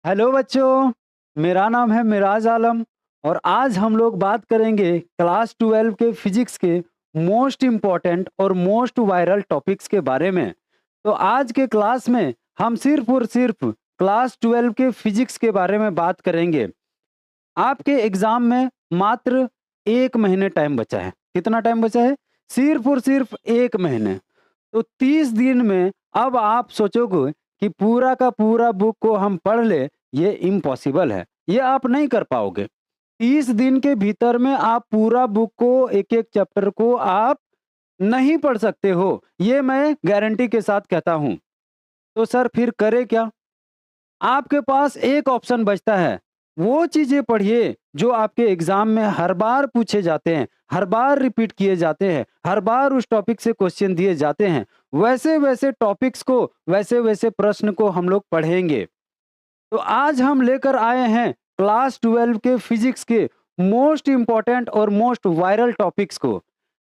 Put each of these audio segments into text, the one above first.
Hello बच्चों, मेरा नाम है मिराज आलम और आज हम लोग बात करेंगे क्लास 12 के फिजिक्स के मोस्ट इम्पॉर्टेंट और मोस्ट वायरल टॉपिक्स के बारे में। तो आज के क्लास में हम सिर्फ और सिर्फ क्लास 12 के फिजिक्स के बारे में बात करेंगे। आपके एग्जाम में मात्र 1 महीने टाइम बचा है। कितना टाइम बचा है? सिर्फ और सिर्फ 1 महीने। तो 30 दिन में अब आप सोचोगे कि पूरा का पूरा बुक को हम पढ़ ले, ये इम्पॉसिबल है, ये आप नहीं कर पाओगे। 30 दिन के भीतर में आप पूरा बुक को, एक एक चैप्टर को आप नहीं पढ़ सकते हो, ये मैं गारंटी के साथ कहता हूँ। तो सर फिर करें क्या? आपके पास एक ऑप्शन बचता है, वो चीजें पढ़िए जो आपके एग्जाम में हर बार पूछे जाते हैं, हर बार रिपीट किए जाते हैं, हर बार उस टॉपिक से क्वेश्चन दिए जाते हैं। वैसे वैसे टॉपिक्स को, वैसे वैसे प्रश्न को हम लोग पढ़ेंगे। तो आज हम लेकर आए हैं क्लास 12 के फिजिक्स के मोस्ट इंपॉर्टेंट और मोस्ट वायरल टॉपिक्स को।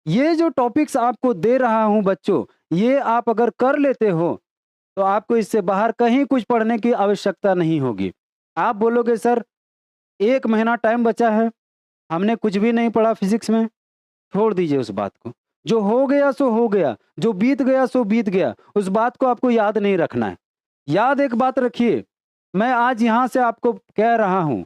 ये जो टॉपिक्स आपको दे रहा हूं बच्चों, ये आप अगर कर लेते हो तो आपको इससे बाहर कहीं कुछ पढ़ने की आवश्यकता नहीं होगी। आप बोलोगे सर 1 महीना टाइम बचा है, हमने कुछ भी नहीं पढ़ा फिजिक्स में। छोड़ दीजिए उस बात को। जो हो गया सो हो गया, जो बीत गया सो बीत गया, उस बात को आपको याद नहीं रखना है। याद एक बात रखिए, मैं आज यहाँ से आपको कह रहा हूँ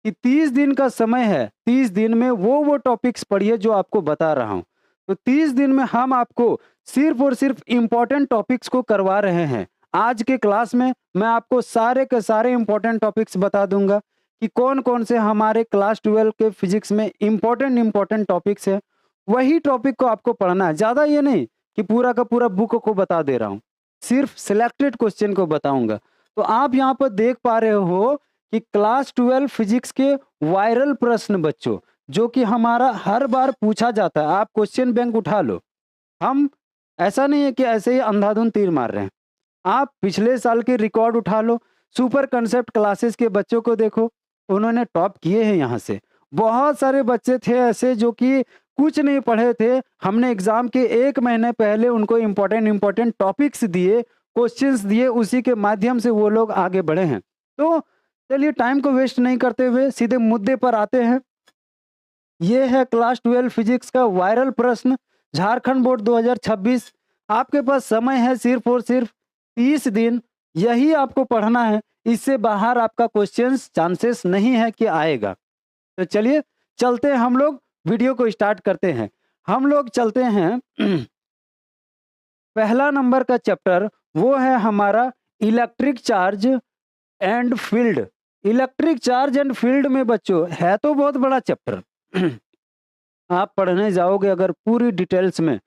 कि 30 दिन का समय है। 30 दिन में वो टॉपिक्स पढ़िए जो आपको बता रहा हूँ। तो 30 दिन में हम आपको सिर्फ और सिर्फ इम्पोर्टेंट टॉपिक्स को करवा रहे हैं। आज के क्लास में मैं आपको सारे के सारे इम्पोर्टेंट टॉपिक्स बता दूंगा कि कौन कौन से हमारे क्लास 12 के फिजिक्स में इम्पोर्टेंट टॉपिक्स है। वही टॉपिक को आपको पढ़ना है, ज़्यादा ये नहीं कि पूरा का पूरा बुक को बता दे रहा हूँ, सिर्फ सिलेक्टेड क्वेश्चन को बताऊंगा। तो आप यहाँ पर देख पा रहे हो कि क्लास 12 फिजिक्स के वायरल प्रश्न बच्चों, जो कि हमारा हर बार पूछा जाता है। आप क्वेश्चन बैंक उठा लो, हम ऐसा नहीं है कि ऐसे ही अंधाधुंध तीर मार रहे हैं। आप पिछले साल के रिकॉर्ड उठा लो, सुपर कंसेप्ट क्लासेस के बच्चों को देखो, उन्होंने टॉप किए हैं। यहाँ से बहुत सारे बच्चे थे ऐसे जो कि कुछ नहीं पढ़े थे, हमने एग्जाम के 1 महीने पहले उनको इम्पोर्टेंट टॉपिक्स दिए, क्वेश्चंस दिए, उसी के माध्यम से वो लोग आगे बढ़े हैं। तो चलिए टाइम को वेस्ट नहीं करते हुए सीधे मुद्दे पर आते हैं। ये है क्लास 12 फिजिक्स का वायरल प्रश्न, झारखंड बोर्ड 2026। आपके पास समय है सिर्फ और सिर्फ 30 दिन। यही आपको पढ़ना है, इससे बाहर आपका क्वेश्चंस चांसेस नहीं है कि आएगा। तो चलिए चलते हैं, हम लोग वीडियो को स्टार्ट करते हैं। हम लोग चलते हैं पहला नंबर का चैप्टर, वो है हमारा electric charge and field. Electric charge and field में बच्चों है तो बहुत बड़ा चैप्टर। आप पढ़ने जाओगे अगर पूरी डिटेल्स में,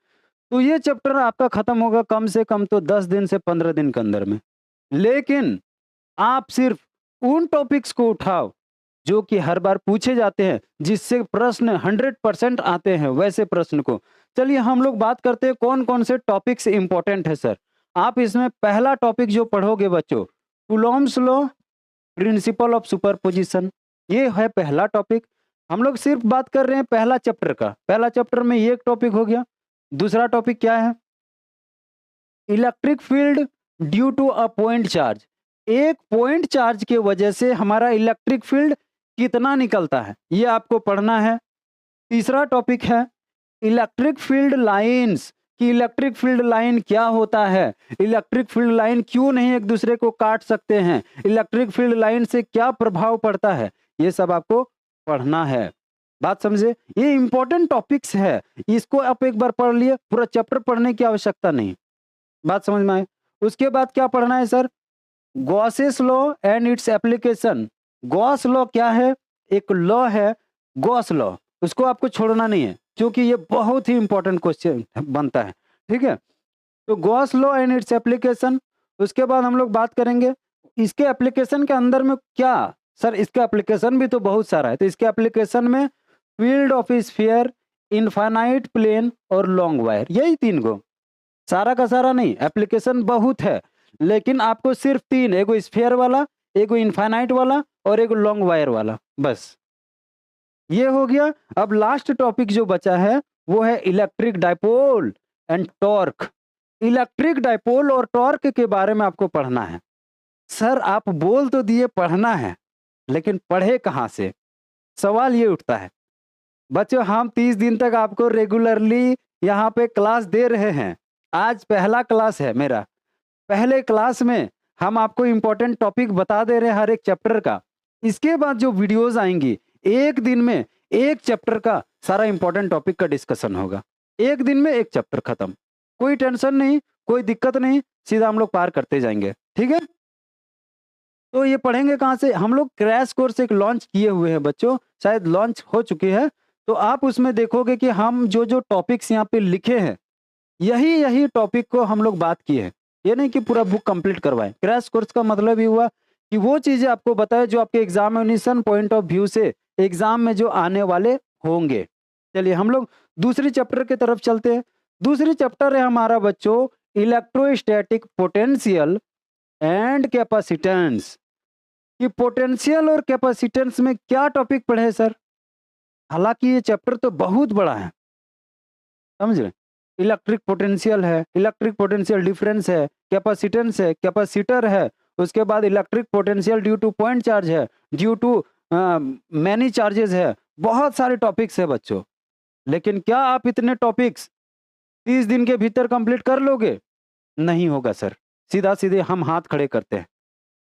तो ये चैप्टर आपका खत्म होगा कम से कम तो 10 दिन से 15 दिन के अंदर में। लेकिन आप सिर्फ उन टॉपिक्स को उठाओ जो कि हर बार पूछे जाते हैं, जिससे प्रश्न 100% आते हैं, वैसे प्रश्न को। चलिए हम लोग बात करते हैं कौन कौन से टॉपिक्स इंपॉर्टेंट है सर। आप इसमें पहला टॉपिक जो पढ़ोगे बच्चों, Coulomb's law, principle of superposition, ये है पहला टॉपिक। हम लोग सिर्फ बात कर रहे हैं पहला चैप्टर का। पहला चैप्टर में ये एक टॉपिक हो गया। दूसरा टॉपिक क्या है? Electric field due to a point charge. एक पॉइंट चार्ज के वजह से हमारा इलेक्ट्रिक फील्ड कितना निकलता है, ये आपको पढ़ना है। तीसरा टॉपिक है इलेक्ट्रिक फील्ड लाइंस, कि इलेक्ट्रिक फील्ड लाइन क्या होता है, इलेक्ट्रिक फील्ड लाइन क्यों नहीं एक दूसरे को काट सकते हैं, इलेक्ट्रिक फील्ड लाइन से क्या प्रभाव पड़ता है, ये सब आपको पढ़ना है। बात समझे? ये इंपॉर्टेंट टॉपिक्स है, इसको आप एक बार पढ़ लिए, पूरा चैप्टर पढ़ने की आवश्यकता नहीं। बात समझ में आए? उसके बाद क्या पढ़ना है sir? Gauss's law and its application. Gauss law क्या है? एक लॉ है गॉस लॉ, उसको आपको छोड़ना नहीं है क्योंकि ये बहुत ही इंपॉर्टेंट क्वेश्चन बनता है। ठीक है, तो Gauss law and its application. उसके बाद हम लोग बात करेंगे इसके एप्लीकेशन के अंदर में क्या सर, इसका एप्लीकेशन भी तो बहुत सारा है। तो इसके एप्लीकेशन में field of sphere, infinite plane और लॉन्ग वायर, यही 3 गो, सारा का सारा नहीं, एप्लीकेशन बहुत है। लेकिन आपको सिर्फ 3, एगो स्फीयर वाला, एगो इनफाइनाइट वाला और एगो लॉन्ग वायर वाला, बस ये हो गया। अब लास्ट टॉपिक जो बचा है वो है electric dipole and torque. Electric dipole और टॉर्क के बारे में आपको पढ़ना है। सर आप बोल तो दिए पढ़ना है, लेकिन पढ़े कहाँ से? सवाल ये उठता है। बच्चों हम 30 दिन तक आपको रेगुलरली यहाँ पे क्लास दे रहे हैं। आज पहला क्लास है मेरा। पहले क्लास में हम आपको इम्पोर्टेंट टॉपिक बता दे रहे हैं हर एक चैप्टर का। इसके बाद जो वीडियोज़ आएँगी, एक दिन में एक चैप्टर का सारा इम्पोर्टेंट टॉपिक का डिस्कशन होगा। एक दिन में एक चैप्टर खत्म। कोई टेंशन नहीं, कोई दिक्कत नहीं, सीधा हम लोग पार करते जाएँगे। ठीक है? तो ये पढ़ेंगे कहाँ से? हम लोग क्रैश कोर्स एक लॉन्च किए हुए हैं बच्चों, शायद लॉन्च हो चुकी है। तो आप उसमें देखोगे कि हम जो-जो टॉपिक्स यहाँ पे लिखे हैं, यही-यही टॉपिक को हम लोग बात किए हैं। ये नहीं कि पूरा बुक कंप्लीट करवाएँ। क्रैश कोर्स का मतलब ये हुआ कि वो चीज़ें आपको बताएँ जो आपके एग्ज़ामिनेशन पॉइंट ऑफ व्यू से एग्ज़ाम में जो आने वाले होंगे। चलिए हम लोग दूसरी चैप्टर की तरफ चलते हैं। दूसरी चैप्टर है हमारा बच्चों इलेक्ट्रोस्टैटिक पोटेंशियल एंड कैपेसिटेंस। कि पोटेंशियल और कैपेसिटेंस में क्या टॉपिक पढ़े सर? हालाँकि ये चैप्टर तो बहुत बड़ा है, समझ रहे हैं? इलेक्ट्रिक पोटेंशियल है, इलेक्ट्रिक पोटेंशियल डिफरेंस है, कैपेसिटेंस है, कैपेसिटर है, उसके बाद electric potential due two point charge है, ड्यू टू मैनी चार्जेस है, बहुत सारे टॉपिक्स है बच्चों। लेकिन क्या आप इतने टॉपिक्स 30 दिन के भीतर कंप्लीट कर लोगे? नहीं होगा सर। सीधा-सीधे हम हाथ खड़े करते हैं।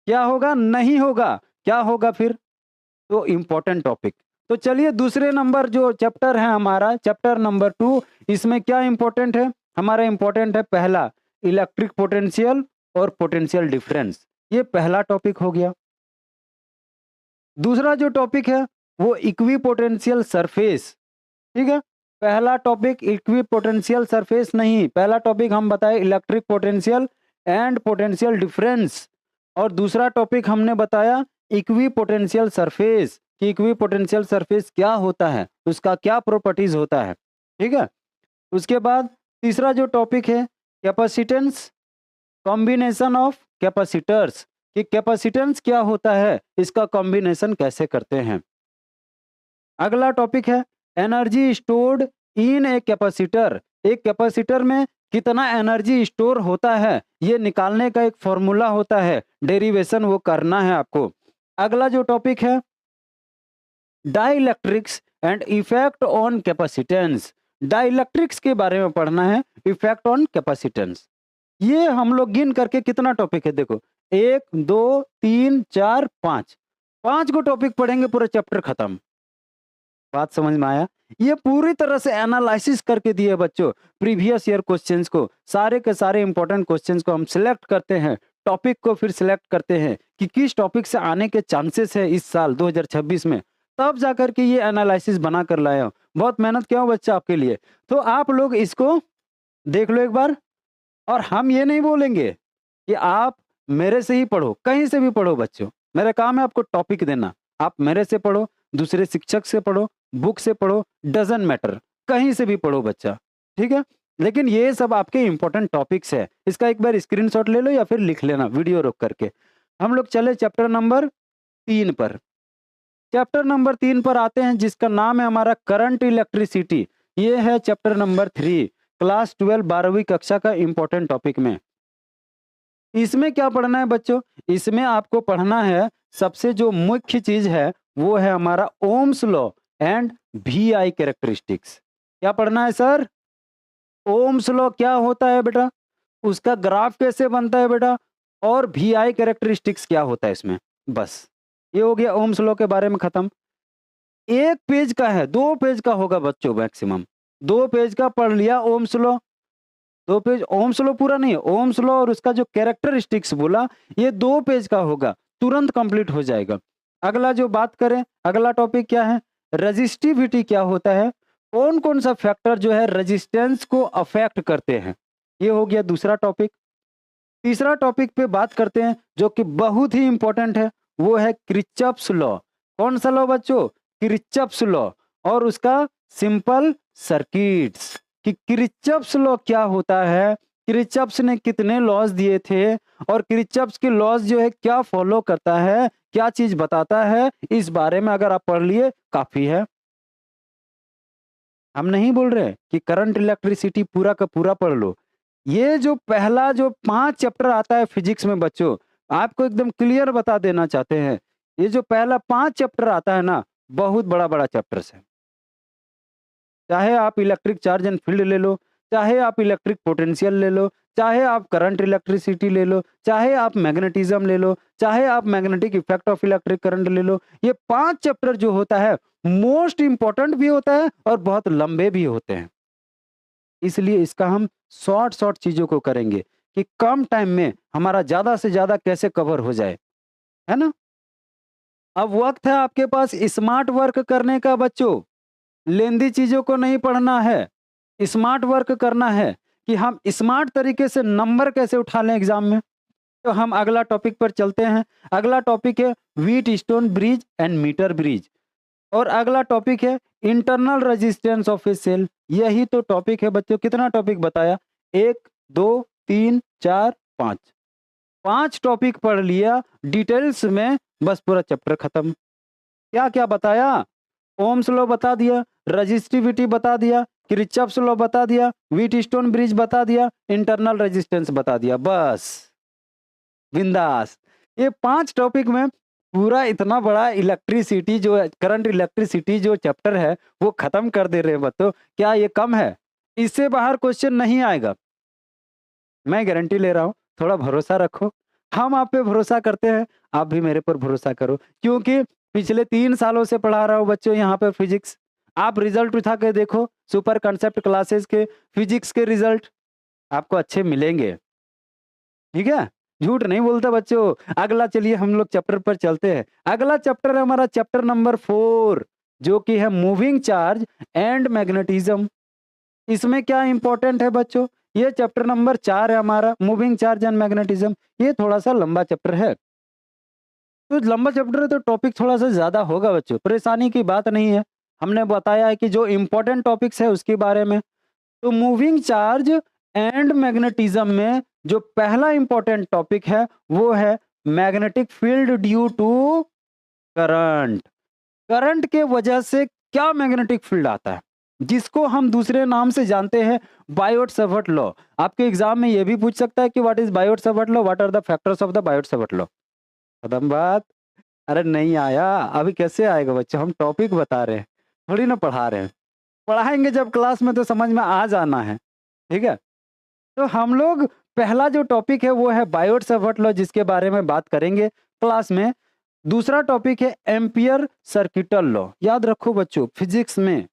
क्या होगा? नहीं होगा। क्या होगा फिर? तो इम्पोर्टेंट टॉपिक। तो चलिए दूसरे नंबर जो चैप्टर है हमारा चैप्टर नंबर 2 इसमें क्या इम्पोर्टेंट है? हमारा इम्पोर्टेंट है पहला इलेक्ट्रिक पोटेंशियल और पोटेंशियल डिफरेंस। ये पहला टॉपिक हो गया। दूसरा जो टॉपिक है वो इक्विपोटेंशियल सरफेस। ठीक है? पहला टॉपिक इक्विपोटेंशियल सरफेस नहीं, पहला टॉपिक हम बताए electric potential and potential difference और दूसरा टॉपिक हमने बताया इक्विपोटेंशियल सरफेस कि इक्विपोटेंशियल सरफेस क्या होता है, उसका क्या प्रॉपर्टीज होता है। ठीक है? उसके बाद तीसरा जो टॉपिक है कैपेसिटेंस, कॉम्बिनेशन ऑफ कैपेसिटर्स कि कैपेसिटेंस क्या होता है, इसका कॉम्बिनेशन कैसे करते हैं। अगला टॉपिक है energy stored in a capacitor. एक कैपेसिटर में कितना एनर्जी स्टोर होता है ये निकालने का एक फॉर्मूला होता है, डेरिवेशन वो करना है आपको। अगला जो टॉपिक है dielectrics and effect on capacitance. Dielectrics के बारे में पढ़ना है, इफेक्ट ऑन कैपेसिटेंस। ये हम लोग गिन करके कितना टॉपिक है देखो 1 2 3 4 5 5 को टॉपिक पढ़ेंगे पूरा चैप्टर खत्म। बात समझ में आया? ये पूरी तरह से एनालिसिस करके दिए बच्चों प्रीवियस ईयर क्वेश्चंस को, सारे के सारे इंपॉर्टेंट क्वेश्चंस को हम सिलेक्ट करते हैं, टॉपिक को फिर सिलेक्ट करते हैं कि किस टॉपिक से आने के चांसेस है इस साल 2026 में, तब जाकर के ये एनालिसिस बना कर लाया हूँ। बहुत मेहनत किया हूँ बच्चा आपके लिए। तो आप लोग इसको देख लो एक बार। और हम ये नहीं बोलेंगे कि आप मेरे से ही पढ़ो, कहीं से भी पढ़ो बच्चों। मेरा काम है आपको टॉपिक देना। आप मेरे से पढ़ो, दूसरे शिक्षक से पढ़ो, बुक से पढ़ो, डजंट मैटर, कहीं से भी पढ़ो बच्चा। ठीक है? लेकिन ये सब आपके इंपॉर्टेंट टॉपिक्स है। इसका एक बार स्क्रीनशॉट ले लो या फिर लिख लेना वीडियो रोक करके। हम लोग चले चैप्टर नंबर 3 पर। चैप्टर नंबर 3 पर आते हैं जिसका नाम है हमारा करंट इलेक्ट्रिसिटी। ये है चैप्टर नंबर 3 क्लास 12 12वीं कक्षा का इंपॉर्टेंट टॉपिक में। इसमें क्या पढ़ना है बच्चों? इसमें आपको पढ़ना है सबसे जो मुख्य चीज है वो है हमारा ohm's law and V characteristics. क्या पढ़ना है सर? ओम्स लॉ क्या होता है बेटा, उसका ग्राफ कैसे बनता है बेटा, और वी कैरेक्टरिस्टिक्स क्या होता है इसमें। बस ये हो गया ओम्स लॉ के बारे में खत्म। एक पेज का है, 2 पेज का होगा बच्चों मैक्सिमम। 2 पेज का पढ़ लिया Ohm's law. 2 page Ohm's law पूरा नहीं, ओम्स लॉ और उसका जो कैरेक्टरिस्टिक्स बोला ये 2 पेज का होगा, तुरंत कंप्लीट हो जाएगा। अगला जो बात करें, अगला टॉपिक क्या है? रेजिस्टिविटी क्या होता है, कौन कौन सा फैक्टर जो है रेजिस्टेंस को अफेक्ट करते हैं, ये हो गया दूसरा टॉपिक। तीसरा टॉपिक पे बात करते हैं जो कि बहुत ही इंपॉर्टेंट है, वो है किरचॉफ्स लॉ। कौन सा लॉ बच्चों? किरचॉफ्स लॉ और उसका सिंपल सर्किट्स कि किरचॉफ्स लॉ क्या होता है, किरचॉफ्स ने कितने लॉज दिए थे और किरचॉफ्स के लॉज जो है क्या फॉलो करता है, क्या चीज बताता है, इस बारे में अगर आप पढ़ लिए काफी है। हम नहीं बोल रहे कि करंट इलेक्ट्रिसिटी पूरा का पूरा पढ़ लो। ये जो पहला जो 5 चैप्टर आता है फिजिक्स में बच्चों, आपको एकदम क्लियर बता देना चाहते हैं। ये जो पहला 5 चैप्टर आता है ना, बहुत बड़ा-बड़ा चैप्टर्स है। चाहे आप इलेक्ट्रिक चार्ज एंड फील्ड ले लो, चाहे आप इलेक्ट्रिक पोटेंशियल ले लो, चाहे आप करंट इलेक्ट्रिसिटी ले लो, चाहे आप मैग्नेटिज्म ले लो, चाहे आप magnetic effect of electric current ले लो। ये 5 चैप्टर जो होता है, मोस्ट इंपॉर्टेंट भी होता है और बहुत लंबे भी होते हैं। इसलिए इसका हम शॉर्ट चीज़ों को करेंगे कि कम टाइम में हमारा ज़्यादा से ज़्यादा कैसे कवर हो जाए, है ना? अब वक़्त है आपके पास स्मार्ट वर्क करने का बच्चों। लेंदी चीज़ों को नहीं पढ़ना है, स्मार्ट वर्क करना है कि हम स्मार्ट तरीके से नंबर कैसे उठा लें एग्ज़ाम में। तो हम अगला टॉपिक पर चलते हैं। अगला टॉपिक है Wheatstone bridge and meter bridge और अगला टॉपिक है internal resistance of a cell. यही तो टॉपिक है बच्चों। कितना टॉपिक बताया? 1, 2, 3, 4, 5। 5 टॉपिक पढ़ लिया डिटेल्स में, बस पूरा चैप्टर खत्म। क्या-क्या बताया? ओम्स लॉ बता दिया, रेजिस्टिविटी बता दिया, किरचॉफ्स लॉ बता दिया, व्हीट स्टोन ब्रिज बता दिया, इंटरनल रेजिस्टेंस बता दिया, बस बिंदास। ये 5 टॉपिक में पूरा इतना बड़ा इलेक्ट्रिसिटी जो है, करंट इलेक्ट्रिसिटी जो चैप्टर है, वो खत्म कर दे रहे हैं बच्चों। क्या ये कम है? इससे बाहर क्वेश्चन नहीं आएगा। मैं गारंटी ले रहा हूँ, थोड़ा भरोसा रखो। हम आप पे भरोसा करते हैं, आप भी मेरे पर भरोसा करो। क्योंकि पिछले 3 सालों से पढ़ा रहा हूँ बच्चों यहाँ पे फिजिक्स। आप रिजल्ट उठा के देखो, सुपर कांसेप्ट क्लासेस के फिजिक्स के रिजल्ट आपको अच्छे मिलेंगे। ठीक है? झूठ नहीं बोलते बच्चों। अगला चलिए हम लोग चैप्टर पर चलते हैं। अगला चैप्टर है हमारा चैप्टर नंबर 4 जो कि है मूविंग चार्ज एंड मैग्नेटिज्म। इसमें क्या इंपॉर्टेंट है बच्चों? ये चैप्टर नंबर 4 है हमारा मूविंग चार्ज एंड मैग्नेटिज्म। ये थोड़ा-सा लंबा चैप्टर है। तो लंबा चैप्टर है तो टॉपिक थोड़ा-सा ज़्यादा होगा बच्चों, परेशानी की बात नहीं है। हमने बताया है कि जो इम्पोर्टेंट टॉपिक्स है उसके बारे में। तो मूविंग चार्ज एंड मैग्नेटिज्म में जो पहला इम्पोर्टेंट टॉपिक है वो है magnetic field due to current. Current के वजह से क्या मैग्नेटिक फील्ड आता है, जिसको हम दूसरे नाम से जानते हैं बायोट-सावर्ट लॉ। आपके एग्जाम में ये भी पूछ सकता है कि what is Biot Savart law, what are the factors of the Biot Savart law. खत्म बात। अरे नहीं आया, अभी कैसे आएगा बच्चों? हम टॉपिक बता रहे हैं, थोड़ी ना पढ़ा रहे हैं। पढ़ाएंगे जब क्लास में तो समझ में आ जाना है। ठीक है? तो हम लोग पहला जो टॉपिक है वो है बायोट-सावर्ट लॉ, जिसके बारे में बात करेंगे क्लास में। दूसरा टॉपिक है एम्पियर सर्किटल लॉ। याद रखो बच्चों, फिजिक्स में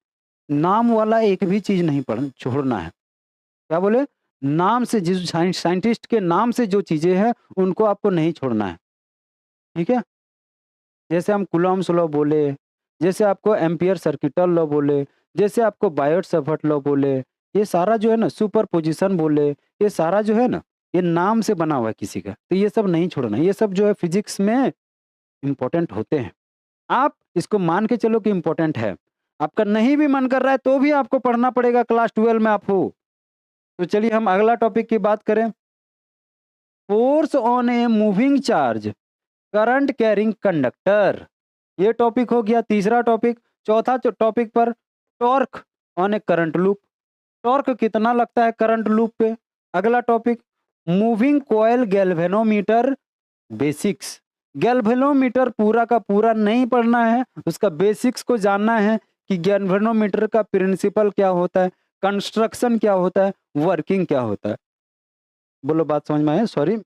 नाम वाला एक भी चीज नहीं पढ़ छोड़ना है। क्या बोले? नाम से जिस साइंटिस्ट के नाम से जो चीजें हैं उनको आपको नहीं छोड़ना है। ठीक है? जैसे हम कूलॉम्स लॉ बोले, जैसे आपको एम्पियर सर्किटल लॉ बोले, जैसे आपको बायोट-सावर्ट लॉ बोले, ये सारा जो है ना सुपरपोजिशन बोले, ये सारा जो है ना, ये नाम से बना हुआ है किसी का। तो ये सब नहीं छोड़ना है। ये सब जो है फिजिक्स में इम्पोर्टेंट होते हैं। आप इसको मान के चलो कि इम्पोर्टेंट है। आपका नहीं भी मन कर रहा है तो भी आपको पढ़ना पड़ेगा, क्लास 12 में आप हो। तो चलिए हम अगला टॉपिक की बात करें। Force on a moving charge current carrying conductor. ये टॉपिक हो गया तीसरा टॉपिक। चौथा टॉपिक पर torque on A current loop. Torque कितना लगता है करंट लूप पे। अगला topic moving coil galvanometer basics. Galvanometer पूरा का पूरा नहीं पढ़ना है, उसका बेसिक्स को जानना है कि गैल्वेनोमीटर का प्रिंसिपल क्या होता है, कंस्ट्रक्शन क्या होता है, वर्किंग क्या होता है। बोलो बात समझ में आया? सॉरी।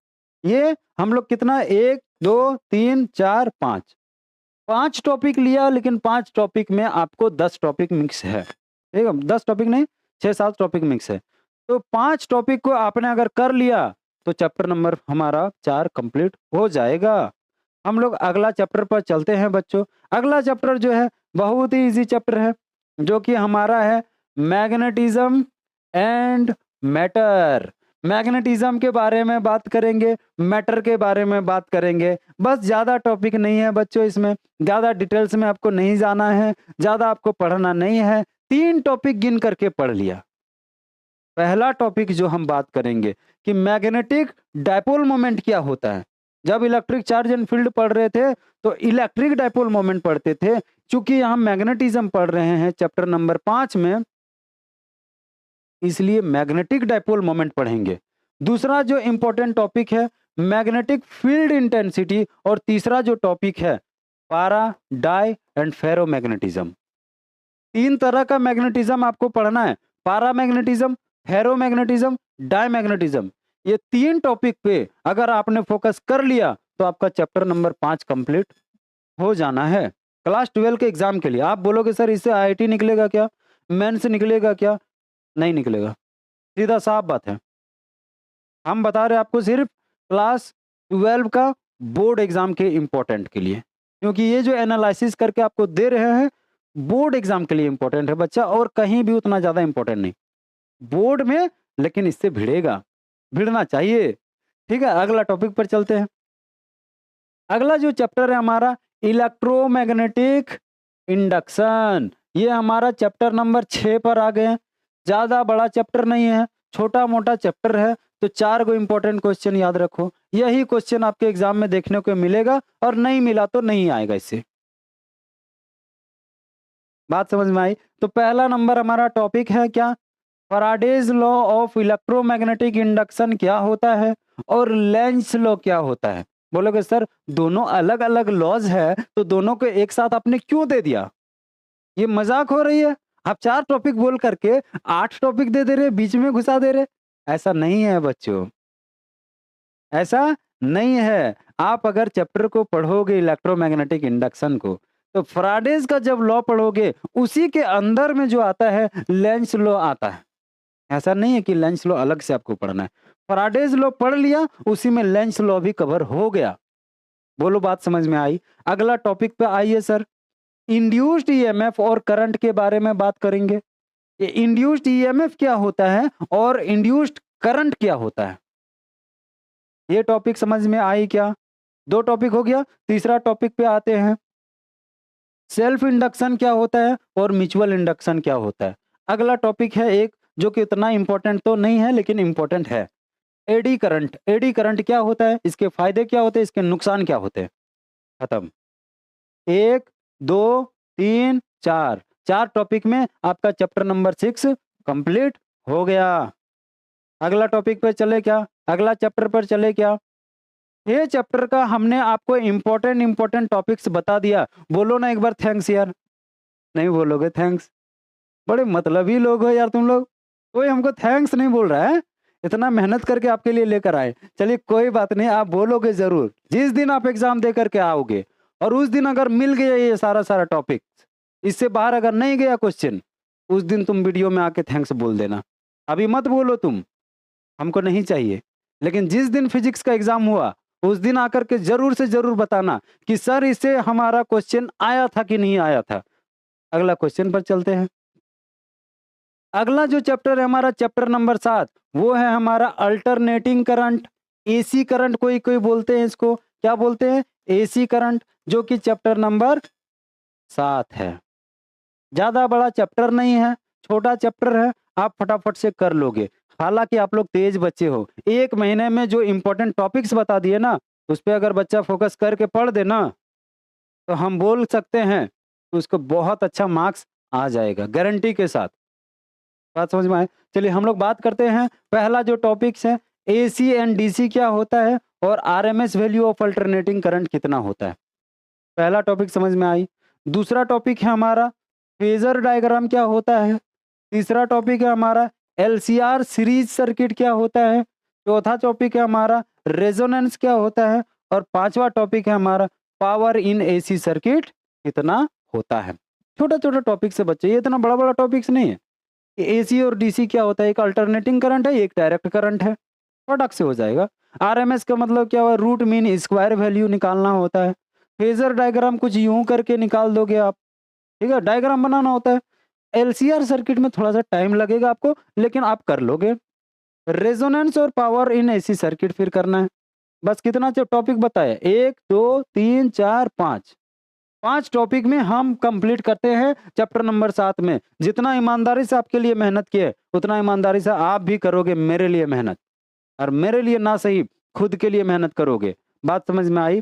ये हम लोग कितना 1, 2, 3, 4, 5 5 टॉपिक लिया, लेकिन 5 टॉपिक में आपको 10 टॉपिक मिक्स है। ठीक है? 10 टॉपिक नहीं, 6-7 टॉपिक मिक्स है। तो 5 टॉपिक को आपने अगर कर लिया तो चैप्टर नंबर हमारा 4 कंप्लीट हो जाएगा। हम लोग अगला चैप्टर पर चलते हैं बच्चों। अगला चैप्टर जो है बहुत ही इजी चैप्टर है, जो कि हमारा है मैग्नेटिज्म एंड मैटर। मैग्नेटिज्म के बारे में बात करेंगे, मैटर के बारे में बात करेंगे। बस ज़्यादा टॉपिक नहीं है बच्चों, इसमें ज़्यादा डिटेल्स में आपको नहीं जाना है, ज़्यादा आपको पढ़ना नहीं है। 3 टॉपिक गिन करके पढ़ लिया। पहला टॉपिक जो हम बात करेंगे कि मैग्नेटिक डायपोल मोमेंट क्या होता है। जब इलेक्ट्रिक चार्ज एंड फील्ड पढ़ रहे थे तो इलेक्ट्रिक डायपोल मोमेंट पढ़ते थे। चूंकि हम मैग्नेटिज्म पढ़ रहे हैं चैप्टर नंबर 5 में, इसलिए मैग्नेटिक डायपोल मोमेंट पढ़ेंगे। दूसरा जो इंपॉर्टेंट टॉपिक है मैग्नेटिक फील्ड इंटेंसिटी, और तीसरा जो टॉपिक है पारा, डाई एंड फेरोमैग्नेटिज्म। 3 तरह का मैग्नेटिज्म आपको पढ़ना है, पारामैग्नेटिज्म, फेरोमैग्नेटिज्म, डाईमैग्नेटिज्म। ये 3 टॉपिक पे अगर आपने फोकस कर लिया तो आपका चैप्टर नंबर 5 कंप्लीट हो जाना है क्लास 12 के एग्जाम के लिए। आप बोलोगे सर इससे आईआईटी निकलेगा क्या, मेंस निकलेगा क्या? नहीं निकलेगा, सीधा साफ बात है। हम बता रहे हैं आपको सिर्फ क्लास 12 का बोर्ड एग्जाम के इंपॉर्टेंट के लिए, क्योंकि ये जो एनालिसिस करके आपको दे रहे हैं बोर्ड एग्जाम के लिए इंपॉर्टेंट है बच्चा, और कहीं भी उतना ज्यादा इंपॉर्टेंट नहीं बोर्ड में, लेकिन इससे भिड़ेगा, भिड़ना चाहिए। ठीक है, अगला टॉपिक पर चलते हैं। अगला जो चैप्टर है हमारा इलेक्ट्रोमैग्नेटिक इंडक्शन, ये हमारा चैप्टर नंबर 6 पर आ गए हैं। ज्यादा बड़ा चैप्टर नहीं है, छोटा मोटा चैप्टर है, तो 4 को इंपॉर्टेंट क्वेश्चन याद रखो। यही क्वेश्चन आपके एग्जाम में देखने को मिलेगा, और नहीं मिला तो नहीं आएगा इससे। बात समझ में आई? तो पहला नंबर हमारा टॉपिक है क्या, Faraday's law of electromagnetic induction क्या होता है, और लेंज लॉ क्या होता है। बोलोगे सर दोनों अलग अलग लॉज है, तो दोनों को एक साथ आपने क्यों दे दिया? ये मजाक हो रही है? आप 4 टॉपिक बोल करके 8 टॉपिक दे रहे, बीच में घुसा दे रहे। ऐसा नहीं है बच्चों, ऐसा नहीं है। आप अगर चैप्टर को पढ़ोगे इलेक्ट्रोमैग्नेटिक इंडक्शन को, तो फैराडेज का जब लॉ पढ़ोगे उसी के अंदर में जो आता है लेंज लॉ आता है। ऐसा नहीं है कि लेंज लॉ अलग से आपको पढ़ना है। फैराडेज लॉ पढ़ लिया, उसी में लेंज लॉ भी कवर हो गया। बोलो बात समझ में आई? अगला टॉपिक पे आइए सर, इंड्यूस्ड ईएमएफ और करंट के बारे में बात करेंगे। ये इंड्यूस्ड ईएमएफ क्या होता है और इंड्यूस्ड करंट क्या होता है, ये टॉपिक समझ में आई क्या? 2 टॉपिक हो गया। तीसरा टॉपिक पे आते हैं, सेल्फ इंडक्शन क्या होता है और म्यूचुअल इंडक्शन क्या होता है। अगला टॉपिक है एक जो कि इतना इंपॉर्टेंट तो नहीं है लेकिन इंपॉर्टेंट है, एडी करंट। एडी करंट क्या होता है, इसके फायदे क्या होते हैं, इसके नुकसान क्या होते हैं। खत्म। 1 2 3 4, 4 टॉपिक में आपका चैप्टर नंबर 6 कंप्लीट हो गया। अगला टॉपिक पे चले क्या, अगला चैप्टर पर चले क्या। ये चैप्टर का हमने आपको इंपॉर्टेंट टॉपिक्स बता दिया। बोलो ना एक बार थैंक्स यार। नहीं बोलोगे थैंक्स? बड़े मतलबी लोग हो यार तुम लोग, कोई हमको थैंक्स नहीं बोल रहा है। इतना मेहनत करके आपके लिए लेकर आए। चलिए कोई बात नहीं, आप बोलोगे जरूर जिस दिन आप एग्जाम दे करके आओगे, और उस दिन अगर मिल गया ये सारा टॉपिक, इससे बाहर अगर नहीं गया क्वेश्चन, उस दिन तुम वीडियो में आके थैंक्स बोल देना। अभी मत बोलो तुम, हमको नहीं चाहिए। लेकिन जिस दिन फिजिक्स का एग्जाम हुआ उस दिन आकर के जरूर से जरूर बताना कि सर इससे हमारा क्वेश्चन आया था कि नहीं आया था। अगला क्वेश्चन पर चलते हैं। अगला जो चैप्टर है हमारा चैप्टर नंबर 7, वो है हमारा अल्टरनेटिंग करंट, एसी करंट। कोई कोई बोलते हैं इसको, क्या बोलते हैं, एसी करंट, जो कि चैप्टर नंबर 7 है। ज्यादा बड़ा चैप्टर नहीं है, छोटा चैप्टर है, आप फटाफट से कर लोगे। हालांकि आप लोग तेज बच्चे हो, 1 महीने में जो इंपॉर्टेंट टॉपिक्स बता दिए ना, उस पर अगर बच्चा फोकस करके पढ़ दे ना, तो हम बोल सकते हैं तो उसको बहुत अच्छा मार्क्स आ जाएगा गारंटी के साथ। बात समझ में आए? चलिए हम लोग बात करते हैं। पहला जो टॉपिक्स है एसी एंड डीसी क्या होता है, और RMS value of alternating current कितना होता है। पहला टॉपिक समझ में आई। दूसरा टॉपिक है हमारा फेजर डायग्राम क्या होता है। तीसरा टॉपिक है हमारा एलसीआर सीरीज सर्किट क्या होता है। चौथा टॉपिक है हमारा रेजोनेंस क्या होता है, और 5वां टॉपिक है हमारा पावर इन एसी सर्किट कितना होता है। छोटा छोटा टॉपिक से बच्चे, ये इतना बड़ा बड़ा टॉपिक्स नहीं है। एसी और डीसी क्या होता है, एक अल्टरनेटिंग करंट है, एक डायरेक्ट करंट है, फटाक से हो जाएगा। आरएमएस का मतलब क्या हुआ, रूट मीन स्क्वायर वैल्यू निकालना होता है। फेजर डायग्राम कुछ यूं करके निकाल दोगे आप, ठीक है, डायग्राम बनाना होता है। एलसीआर सर्किट में थोड़ा सा टाइम लगेगा आपको, लेकिन आप कर लोगे। रेजोनेंस और पावर इन एसी सर्किट फिर करना है। बस कितना टॉपिक बताया, 1 2 3 4 5, 5 टॉपिक में हम कंप्लीट करते हैं चैप्टर नंबर 7 में। जितना ईमानदारी से आपके लिए मेहनत किए, उतना ईमानदारी से आप भी करोगे मेरे लिए मेहनत, और मेरे लिए ना सही खुद के लिए मेहनत करोगे। बात समझ में आई?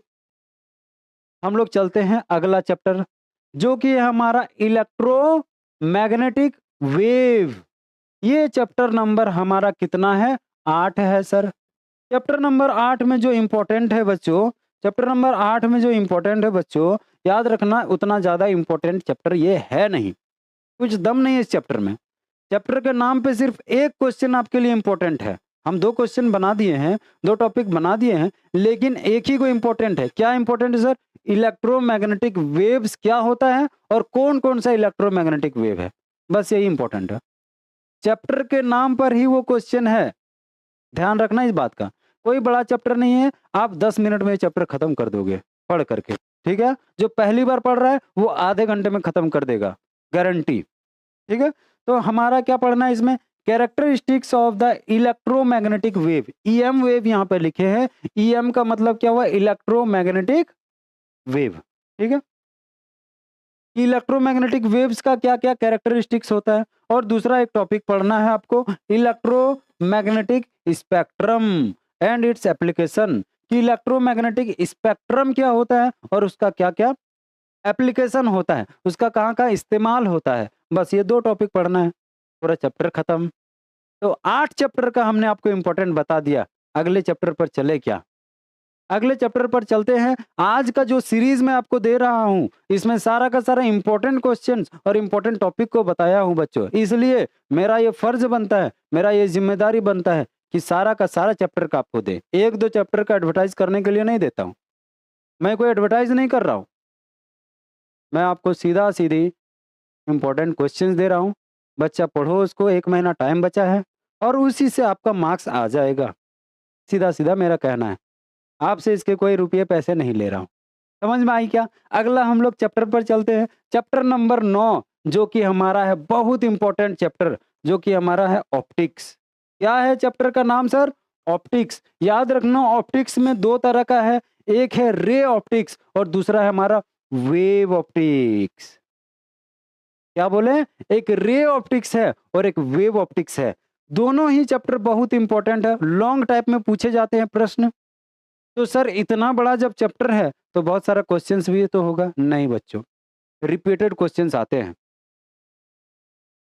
हम लोग चलते हैं अगला चैप्टर, जो कि है हमारा इलेक्ट्रोमैग्नेटिक वेव। ये चैप्टर नंबर हमारा कितना है, 8 है सर। चैप्टर नंबर 8 में जो इम्पोर्टेंट है बच्चों, चैप्टर नंबर 8 में जो इम्पोर्टेंट है बच्चों, याद रखना उतना ज़्यादा इम्पोर्टेंट चैप्टर ये है नहीं, कुछ दम नहीं है इस चैप्टर में। चैप्टर के नाम पे सिर्फ एक क्वेश्चन आपके लिए इम्पोर्टेंट है। हम 2 क्वेश्चन बना दिए हैं, 2 टॉपिक बना दिए हैं, लेकिन एक ही को इम्पोर्टेंट है। क्या इम्पोर्टेंट है सर? इलेक्ट्रोमैग्नेटिक वेव्स क्या होता है और कौन-कौन सा इलेक्ट्रोमैग्नेटिक वेव है, बस यही इम्पोर्टेंट है। चैप्टर के नाम पर ही वो क्वेश्चन है, ध्यान रखना इस बात का। कोई बड़ा चैप्टर नहीं है, आप 10 मिनट में ये चैप्टर खत्म कर दोगे पढ़ करके, ठीक है? जो पहली बार पढ़ रहा है वो आधे घंटे में खत्म कर देगा, गारंटी, ठीक है? तो हमारा क्या पढ़ना है इसमें? Characteristics of the electromagnetic wave, EM wave यहाँ पे लिखे हैं। ईएम का मतलब क्या हुआ? इलेक्ट्रोमैग्नेटिक वेव, ठीक है? इलेक्ट्रोमैग्नेटिक वेव्स का क्या-क्या कैरेक्टरिस्टिक्स होता है। और दूसरा एक टॉपिक पढ़ना है आपको, electromagnetic spectrum and its application, कि इलेक्ट्रोमैग्नेटिक स्पेक्ट्रम क्या होता है और उसका क्या-क्या एप्लीकेशन होता है, उसका कहाँ-कहाँ इस्तेमाल होता है। बस ये 2 टॉपिक पढ़ना है, पूरा चैप्टर खत्म। तो 8 चैप्टर का हमने आपको इम्पोर्टेंट बता दिया। अगले चैप्टर पर चले क्या? अगले चैप्टर पर चलते हैं। आज का जो सीरीज मैं आपको दे रहा हूं, इसमें सारा का सारा इंपॉर्टेंट क्वेश्चंस और इंपॉर्टेंट टॉपिक को बताया हूं बच्चों। इसलिए मेरा ये फर्ज बनता है, मेरा ये जिम्मेदारी बनता है कि सारा का सारा चैप्टर का आपको दे। 1-2 चैप्टर का एडवर्टाइज करने के लिए नहीं देता हूं, मैं कोई एडवर्टाइज नहीं कर रहा हूं, मैं आपको सीधा सीधी इंपॉर्टेंट क्वेश्चंस दे रहा हूं। बच्चा पढ़ो उसको, 1 महीना टाइम बचा है और उसी से आपका मार्क्स आ जाएगा। सीधा सीधा मेरा कहना है, आपसे इसके कोई रुपये पैसे नहीं ले रहा हूं। समझ में आई क्या? अगला हम लोग चैप्टर पर चलते हैं, चैप्टर नंबर 9, जो कि हमारा है बहुत इंपॉर्टेंट चैप्टर, जो कि हमारा है ऑप्टिक्स। क्या है चैप्टर का नाम सर? ऑप्टिक्स। याद रखना ऑप्टिक्स में 2 तरह का है, एक है रे ऑप्टिक्स और दूसरा है हमारा वेव ऑप्टिक्स। क्या बोले? एक रे ऑप्टिक्स है और एक वेव ऑप्टिक्स है। दोनों ही चैप्टर बहुत इंपॉर्टेंट है, लॉन्ग टाइप में पूछे जाते हैं प्रश्न। तो सर इतना बड़ा जब चैप्टर है तो बहुत सारा क्वेश्चंस भी तो होगा? नहीं बच्चों, रिपीटेड क्वेश्चंस आते हैं।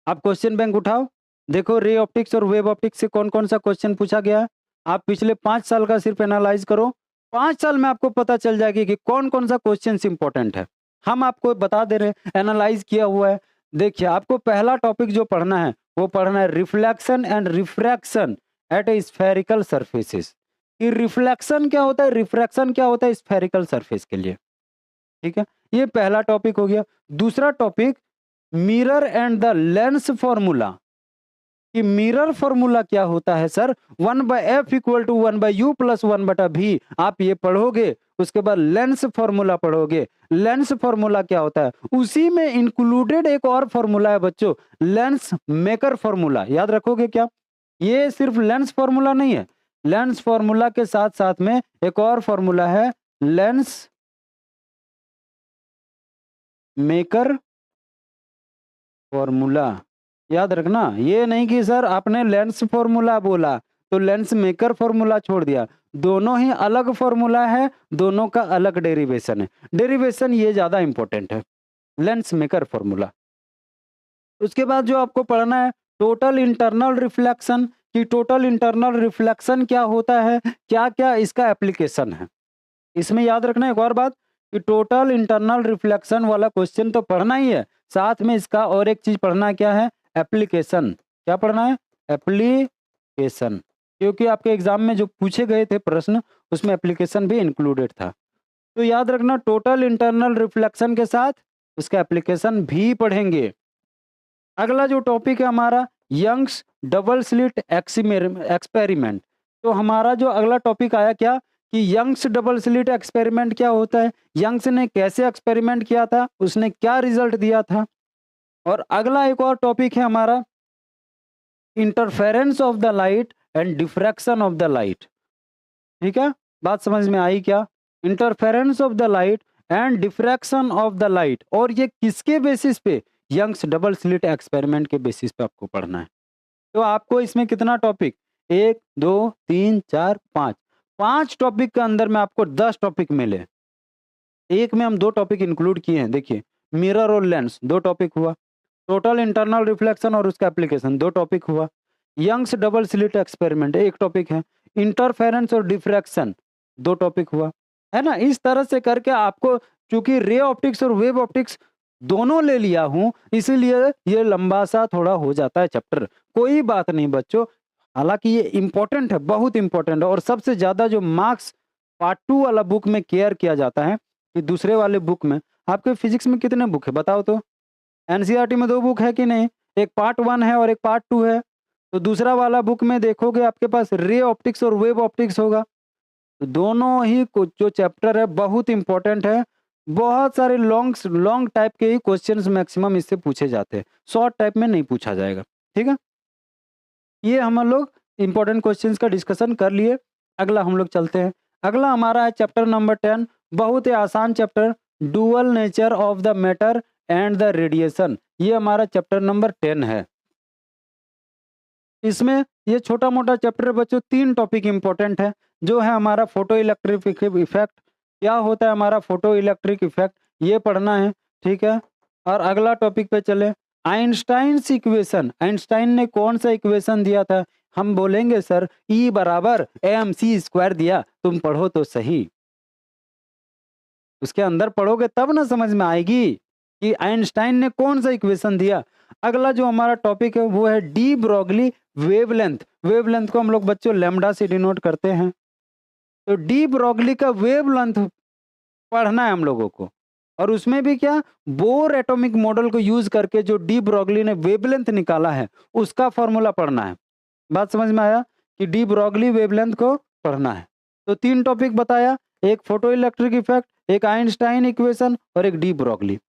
आप क्वेश्चन बैंक उठाओ, देखो रे ऑप्टिक्स और वेव ऑप्टिक्स से कौन कौन सा क्वेश्चन पूछा गया है। आप पिछले 5 साल का सिर्फ एनालाइज करो, 5 साल में आपको पता चल जाएगी कि कौन कौन सा क्वेश्चन इंपॉर्टेंट है। हम आपको बता दे रहे हैं, एनालाइज किया हुआ है। देखिए आपको पहला टॉपिक जो पढ़ना है वो पढ़ना है reflection and refraction at A spherical surfaces. कि रिफ्लेक्शन क्या होता है, रिफ्रैक्शन क्या होता है स्फेरिकल सरफेस के लिए, ठीक है? ये पहला टॉपिक हो गया। दूसरा topic mirror and the lens formula, कि मिरर फॉर्मूला क्या होता है सर? 1/f = 1/u + 1/v। आप ये पढ़ोगे, उसके बाद लेंस फॉर्मूला पढ़ोगे। लेंस फॉर्मूला क्या होता है? उसी में इंक्लूडेड एक और फॉर्मूला है बच्चों, लेंस मेकर फॉर्मूला। याद रखोगे क्या? ये सिर्फ लेंस फॉर्मूला नहीं है, लेंस फॉर्मूला के साथ साथ में एक और फॉर्मूला है, लेंस मेकर फॉर्मूला। याद रखना, ये नहीं कि सर आपने लेंस फॉर्मूला बोला तो लेंस मेकर फॉर्मूला छोड़ दिया। दोनों ही अलग फॉर्मूला है, दोनों का अलग डेरिवेशन है। डेरिवेशन ये ज्यादा इंपॉर्टेंट है, लेंस मेकर फॉर्मूला। उसके बाद जो आपको पढ़ना है टोटल इंटरनल रिफ्लेक्शन, कि टोटल इंटरनल रिफ्लेक्शन क्या होता है, क्या क्या इसका एप्लीकेशन है। इसमें याद रखना एक और बात, कि टोटल इंटरनल रिफ्लेक्शन वाला क्वेश्चन तो पढ़ना ही है, साथ में इसका और एक चीज पढ़ना क्या है, एप्लीकेशन। क्या पढ़ना है? एप्लीकेशन, क्योंकि आपके एग्जाम में जो पूछे गए थे प्रश्न उसमें एप्लीकेशन भी इंक्लूडेड था। तो याद रखना टोटल इंटरनल रिफ्लेक्शन के साथ उसका एप्लीकेशन भी पढ़ेंगे। अगला जो टॉपिक है हमारा यंग्स डबल स्लिट एक्सपेरिमेंट। तो हमारा जो अगला टॉपिक आया क्या, कि यंग्स डबल स्लिट एक्सपेरिमेंट क्या होता है, यंग्स ने कैसे एक्सपेरिमेंट किया था, उसने क्या रिजल्ट दिया था। और अगला एक और टॉपिक है हमारा interference of the light and diffraction of the light. ठीक है, बात समझ में आई क्या? Interference of the light and diffraction of the light, और ये किसके बेसिस पे? यंग्स डबल स्लिट एक्सपेरिमेंट के बेसिस पे आपको पढ़ना है। तो आपको इसमें कितना टॉपिक, 1 2 3 4 5, 5 टॉपिक के अंदर में आपको 10 टॉपिक मिले। एक में हम 2 टॉपिक इंक्लूड किए हैं, देखिए मिरर और लेंस 2 टॉपिक हुआ, टोटल इंटरनल रिफ्लेक्शन और उसका एप्लीकेशन 2 टॉपिक हुआ, Young's double slit experiment 1 topic है। इंटरफेरेंस और डिफ्रैक्शन 2 टॉपिक हुआ, है ना? इस तरह से करके आपको, चूँकि रे ऑप्टिक्स और वेव ऑप्टिक्स दोनों ले लिया हूँ, इसीलिए ये लंबा-सा थोड़ा हो जाता है चैप्टर। कोई बात नहीं बच्चों, हालाँकि ये इम्पोर्टेंट है, बहुत इम्पोर्टेंट है, और सबसे ज़्यादा जो मार्क्स पार्ट 2 वाला बुक में केयर किया जाता है कि दूसरे वाले बुक में आपके फिज़िक्स में कितने बुक है बताओ तो? एनसीईआरटी में 2 बुक है कि नहीं? एक पार्ट 1 है और एक पार्ट 2 है। तो दूसरा वाला बुक में देखोगे आपके पास रे ऑप्टिक्स और वेव ऑप्टिक्स होगा। तो दोनों ही जो चैप्टर है बहुत इम्पोर्टेंट है। बहुत सारे लॉन्ग टाइप के ही क्वेश्चंस मैक्सिमम इससे पूछे जाते हैं। शॉर्ट टाइप में नहीं पूछा जाएगा। ठीक है? ये हम लोग इम्पोर्टेंट क्वेश्चंस का डिस्कशन कर लिए। अगला हम लोग चलते हैं। अगला हमारा है चैप्टर नंबर 10, बहुत ही आसान chapter, dual nature of the matter and the radiation. ये हमारा चैप्टर नंबर 10 है। इसमें ये छोटा-मोटा चैप्टर बच्चों 3 टॉपिक इम्पोर्टेंट है, जो है हमारा फोटो इलेक्ट्रिक इफेक्ट। क्या होता है हमारा फोटो इलेक्ट्रिक इफेक्ट, ये पढ़ना है, ठीक है? और अगला टॉपिक पे चले, आइंस्टाइन्स इक्वेशन। आइंस्टाइन ने कौन सा इक्वेशन दिया था? हम बोलेंगे सर E बराबर mc² दिया, तुम पढ़ो तो सही। उसके अंदर पढ़ोगे तब ना समझ में आएगी कि आइंस्टाइन ने कौन सा इक्वेशन दिया। अगला जो हमारा टॉपिक है वो है डी ब्रोगली वेवलेंथ। वेवलेंथ को हम लोग बच्चों लैम्डा से डिनोट करते हैं। तो डी ब्रोगली का वेवलेंथ पढ़ना है हम लोगों को, और उसमें भी क्या, बोर एटॉमिक मॉडल को यूज करके जो डी ब्रोगली ने वेवलेंथ निकाला है उसका फॉर्मूला पढ़ना है। बात समझ में आया कि डी ब्रोगली वेवलेंथ को पढ़ना है। तो 3 टॉपिक बताया, एक फोटो इलेक्ट्रिक इफेक्ट, एक आइंस्टाइन इक्वेशन और एक डी ब्रोगली।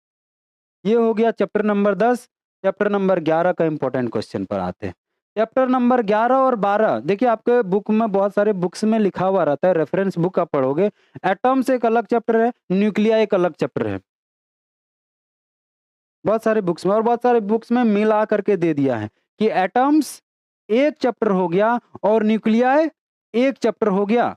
ये हो गया चैप्टर नंबर 10। चैप्टर नंबर 11 का इंपॉर्टेंट क्वेश्चन पर आते हैं। चैप्टर नंबर 11 और 12 देखिए आपके बुक में, बहुत सारे बुक्स में लिखा हुआ रहता है, रेफरेंस बुक आप पढ़ोगे। एटम्स एक अलग चैप्टर है, न्यूक्लिया एक अलग चैप्टर है। बहुत सारे बुक्स में, और बहुत सारे बुक्स में मिला करके दे दिया है कि एटम्स एक चैप्टर हो गया और न्यूक्लिया एक चैप्टर हो गया।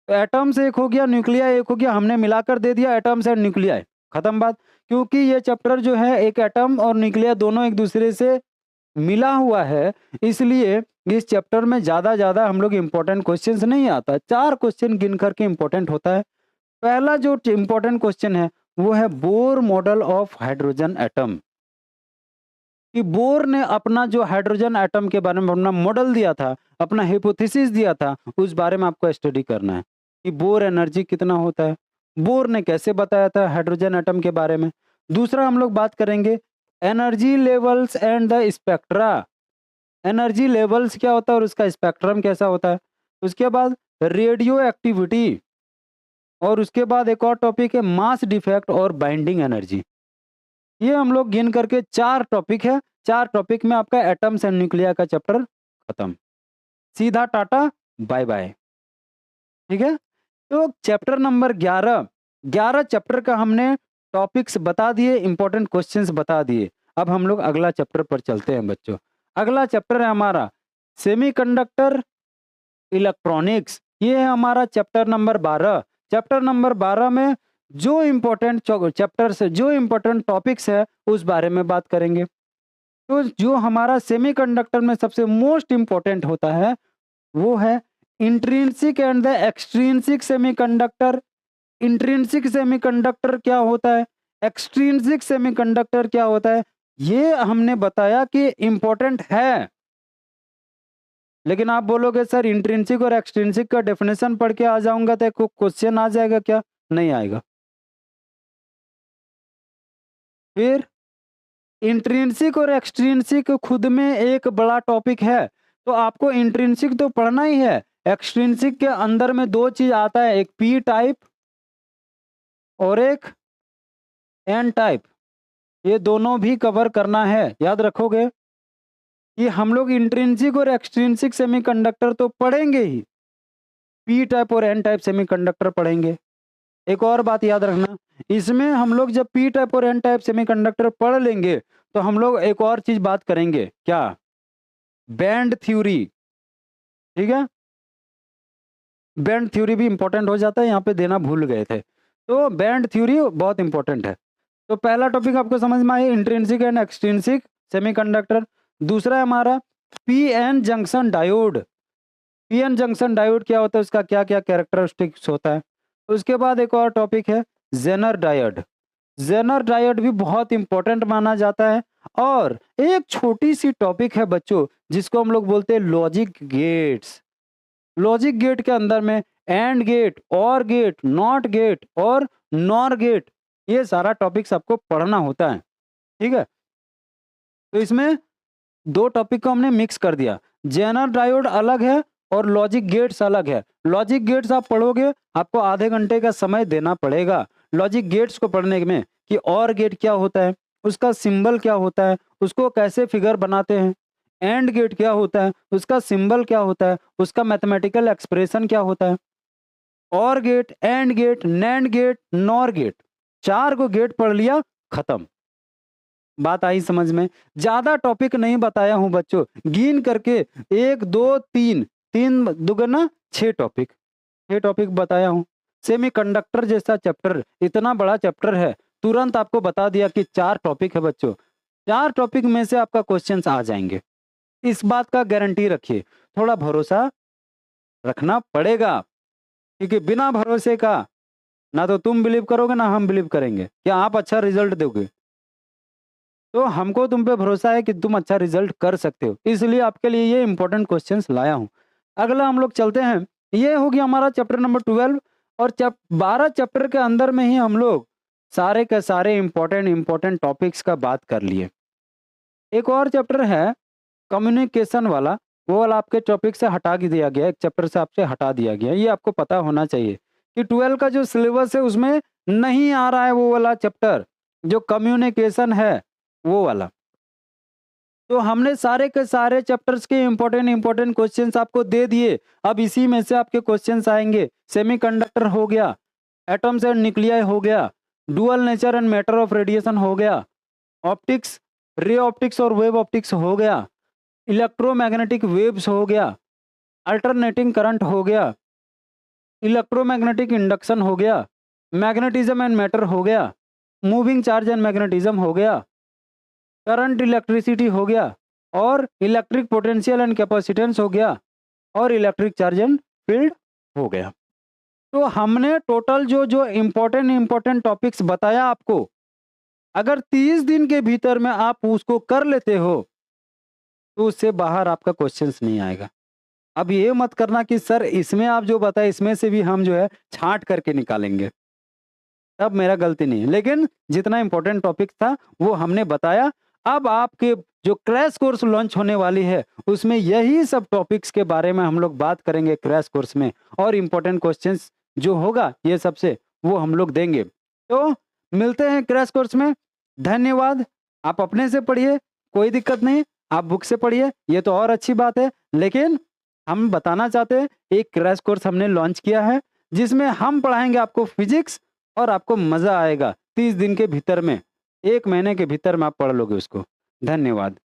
तो एटम्स एक हो गया, न्यूक्लिया एक हो गया, हमने मिलाकर दे दिया एटम्स एंड न्यूक्लिया, खत्म बात। क्योंकि ये चैप्टर जो है एक एटम और न्यूक्लिया दोनों एक दूसरे से मिला हुआ है, इसलिए इस चैप्टर में ज्यादा हम लोग इंपॉर्टेंट क्वेश्चंस नहीं आता। 4 क्वेश्चन गिन करके इंपॉर्टेंट होता है। पहला जो इंपॉर्टेंट क्वेश्चन है वो है Bohr model of hydrogen atom. कि बोर ने अपना जो हाइड्रोजन एटम के बारे में अपना मॉडल दिया था, अपना हाइपोथेसिस दिया था, उस बारे में आपको स्टडी करना है कि बोर एनर्जी कितना होता है, बोर ने कैसे बताया था हाइड्रोजन एटम के बारे में। दूसरा हम लोग बात करेंगे energy levels and the spectra. Energy levels क्या होता है और उसका स्पेक्ट्रम कैसा होता है। उसके बाद रेडियो एक्टिविटी, और उसके बाद एक और टॉपिक है मास डिफेक्ट और बाइंडिंग एनर्जी। ये हम लोग गिन करके 4 टॉपिक है। 4 टॉपिक में आपका एटम्स एंड न्यूक्लिया का चैप्टर खत्म। सीधा टाटा बाय बाय। ठीक है? तो चैप्टर नंबर 11 चैप्टर का हमने टॉपिक्स बता दिए, इंपॉर्टेंट क्वेश्चंस बता दिए। अब हम लोग अगला चैप्टर पर चलते हैं बच्चों। अगला चैप्टर है हमारा सेमीकंडक्टर इलेक्ट्रॉनिक्स। ये है हमारा चैप्टर नंबर 12। चैप्टर नंबर 12 में जो इम्पोर्टेंट चैप्टर्स है, जो इम्पोर्टेंट टॉपिक्स है, उस बारे में बात करेंगे। तो जो हमारा सेमीकंडक्टर में सबसे मोस्ट इम्पोर्टेंट होता है वो है intrinsic and the extrinsic semiconductor. Intrinsic semiconductor क्या होता है, एक्सट्रिंसिक सेमीकंडक्टर क्या होता है, ये हमने बताया कि इम्पोर्टेंट है। लेकिन आप बोलोगे सर इंट्रिंसिक और एक्सट्रिंसिक का डेफिनेशन पढ़ के आ जाऊंगा तो क्वेश्चन आ जाएगा क्या? नहीं आएगा। फिर इंट्रिंसिक और एक्सट्रिंसिक खुद में एक बड़ा टॉपिक है, तो आपको इंट्रिंसिक तो पढ़ना ही है। एक्सट्रिंसिक के अंदर में 2 चीज आता है, एक पी टाइप और एक एन टाइप। ये दोनों भी कवर करना है। याद रखोगे कि हम लोग इंट्रिंसिक और एक्सट्रिंसिक सेमीकंडक्टर तो पढ़ेंगे ही, पी टाइप और एन टाइप सेमीकंडक्टर पढ़ेंगे। एक और बात याद रखना, इसमें हम लोग जब पी टाइप और एन टाइप सेमीकंडक्टर पढ़ लेंगे तो हम लोग एक और चीज बात करेंगे, क्या? Band theory. ठीक है? बैंड थ्योरी भी इंपॉर्टेंट हो जाता है, यहाँ पे देना भूल गए थे। तो बैंड थ्योरी बहुत इंपॉर्टेंट है। तो पहला टॉपिक आपको समझ में आया, इंट्रिंसिक एंड एक्सट्रिंसिक सेमीकंडक्टर। दूसरा है हमारा P N junction diode. PN junction diode क्या होता है, उसका क्या क्या कैरेक्टरिस्टिक्स होता है। उसके बाद एक और टॉपिक है जेनर डायोड। जेनर डायोड भी बहुत इंपॉर्टेंट माना जाता है। और एक छोटी सी टॉपिक है बच्चों, जिसको हम लोग बोलते हैं लॉजिक गेट्स। लॉजिक गेट के अंदर में एंड गेट, और गेट, नॉट गेट और नॉर गेट, ये सारा टॉपिक्स आपको पढ़ना होता है। ठीक है, तो इसमें दो टॉपिक को हमने मिक्स कर दिया। जेनर डायोड अलग है और लॉजिक गेट्स अलग है। लॉजिक गेट्स आप पढ़ोगे, आपको आधे घंटे का समय देना पड़ेगा लॉजिक गेट्स को पढ़ने में, कि और गेट क्या होता है, उसका सिंबल क्या होता है, उसको कैसे फिगर बनाते हैं। एंड गेट क्या होता है, उसका सिंबल क्या होता है, उसका मैथमेटिकल एक्सप्रेशन क्या होता है। OR gate, AND gate, NAND gate, NOR gate, 4 को गेट पढ़ लिया, खत्म। बात आई समझ में। ज्यादा टॉपिक नहीं बताया हूं बच्चों, गिन करके 1 2 3, 3 दुगना 6 टॉपिक, 6 टॉपिक बताया हूं। सेमीकंडक्टर जैसा चैप्टर, इतना बड़ा चैप्टर है, तुरंत आपको बता दिया कि 4 टॉपिक है बच्चों। 4 टॉपिक में से आपका क्वेश्चंस आ जाएंगे, इस बात का गारंटी रखिए। थोड़ा भरोसा रखना पड़ेगा, क्योंकि बिना भरोसे का ना तो तुम बिलीव करोगे ना हम बिलीव करेंगे कि आप अच्छा रिजल्ट दोगे। तो हमको तुम पे भरोसा है कि तुम अच्छा रिजल्ट कर सकते हो, इसलिए आपके लिए ये इंपॉर्टेंट क्वेश्चंस लाया हूं। अगला हम लोग चलते हैं, ये हो गया हमारा चैप्टर नंबर 12। और 12 चैप्टर के अंदर में ही हम लोग सारे के सारे इंपॉर्टेंट टॉपिक्स का बात कर लिए। एक और चैप्टर है कम्युनिकेशन वाला, वो वाला आपके टॉपिक से हटा दिया गया, एक चैप्टर से आपसे हटा दिया गया। ये आपको पता होना चाहिए कि 12 का जो सिलेबस है उसमें नहीं आ रहा है वो वाला चैप्टर, जो कम्युनिकेशन है वो वाला। तो हमने सारे के सारे चैप्टर्स के इंपॉर्टेंट क्वेश्चंस आपको दे दिए। अब इसी में से आपके क्वेश्चंस आएंगे। सेमीकंडक्टर हो गया, एटम्स एंड न्यूक्लियाई हो गया, dual nature and matter of radiation हो गया, ऑप्टिक्स, रे ऑप्टिक्स और वेव ऑप्टिक्स हो गया, इलेक्ट्रोमैग्नेटिक वेव्स हो गया, अल्टरनेटिंग करंट हो गया, इलेक्ट्रोमैग्नेटिक इंडक्शन हो गया, मैग्नेटिज्म एंड मैटर हो गया, मूविंग चार्ज एंड मैग्नेटिज्म हो गया, करंट इलेक्ट्रिसिटी हो गया, और इलेक्ट्रिक पोटेंशियल एंड कैपेसिटेंस हो गया, और इलेक्ट्रिक चार्ज एंड फील्ड हो गया। तो हमने टोटल जो जो इंपॉर्टेंट टॉपिक्स बताया आपको, अगर 30 दिन के भीतर में आप उसको कर लेते हो तो उससे बाहर आपका क्वेश्चंस नहीं आएगा। अब ये मत करना कि सर इसमें आप जो बताए इसमें से भी हम जो है छांट करके निकालेंगे, तब मेरा गलती नहीं है। लेकिन जितना इंपॉर्टेंट टॉपिक था वो हमने बताया। अब आपके जो क्रैश कोर्स लॉन्च होने वाली है उसमें यही सब टॉपिक्स के बारे में हम लोग बात करेंगे क्रैश कोर्स में, और इंपॉर्टेंट क्वेश्चंस जो होगा ये सबसे वो हम लोग देंगे। तो मिलते हैं क्रैश कोर्स में। धन्यवाद। आप अपने से पढ़िए, कोई दिक्कत नहीं, आप बुक से पढ़िए, ये तो और अच्छी बात है। लेकिन हम बताना चाहते हैं एक क्रैश कोर्स हमने लॉन्च किया है, जिसमें हम पढ़ाएंगे आपको फिजिक्स, और आपको मजा आएगा। 30 दिन के भीतर में, 1 महीने के भीतर में आप पढ़ लोगे उसको। धन्यवाद।